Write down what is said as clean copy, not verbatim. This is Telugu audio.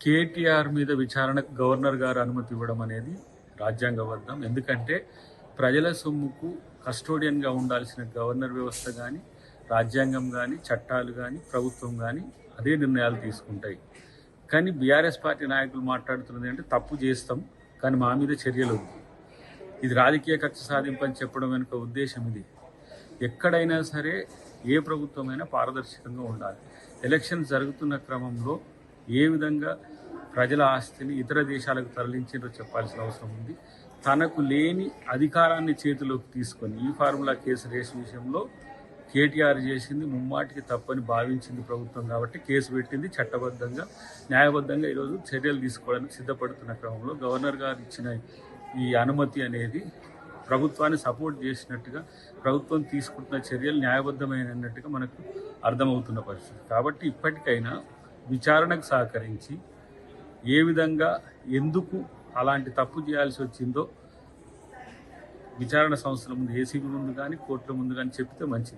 కేటీఆర్ మీద విచారణకు గవర్నర్ గారు అనుమతి ఇవ్వడం అనేది రాజ్యాంగబద్ధం. ఎందుకంటే ప్రజల సొమ్ముకు కస్టోడియన్గా ఉండాల్సిన గవర్నర్ వ్యవస్థ కానీ, రాజ్యాంగం కానీ, చట్టాలు కానీ, ప్రభుత్వం కానీ అదే నిర్ణయాలు తీసుకుంటాయి. కానీ బీఆర్ఎస్ పార్టీ నాయకులు మాట్లాడుతున్నది అంటే తప్పు చేస్తాం కానీ మా మీద చర్యలు ఉంది. ఇది రాజకీయ కక్ష సాధింపు అని చెప్పడం వెనుక ఉద్దేశం ఇది. ఎక్కడైనా సరే ఏ ప్రభుత్వమైనా పారదర్శకంగా ఉండాలి. ఎలక్షన్ జరుగుతున్న క్రమంలో ఏ విధంగా ప్రజల ఆస్తిని ఇతర దేశాలకు తరలించారో చెప్పాల్సిన అవసరం ఉంది. తనకు లేని అధికారాన్ని చేతిలోకి తీసుకొని ఈ ఫార్ములా కేసు రేసు విషయంలో కేటీఆర్ చేసింది ముమ్మాటికి తప్పని భావించింది ప్రభుత్వం. కాబట్టి కేసు పెట్టింది, చట్టబద్ధంగా న్యాయబద్ధంగా ఈరోజు చర్యలు తీసుకోవడానికి సిద్ధపడుతున్న క్రమంలో గవర్నర్ గారు ఇచ్చిన ఈ అనుమతి అనేది ప్రభుత్వాన్ని సపోర్ట్ చేసినట్టుగా, ప్రభుత్వం తీసుకుంటున్న చర్యలు న్యాయబద్ధమైనట్టుగా మనకు అర్థమవుతున్న పరిస్థితి. కాబట్టి ఇప్పటికైనా విచారణకు సహకరించి ఏ విధంగా ఎందుకు అలాంటి తప్పు చేయాల్సి వచ్చిందో విచారణ సంస్థల ముందు, ఏసీబీ ముందు కానీ, కోర్టుల ముందు కానీ చెప్తే మంచిది.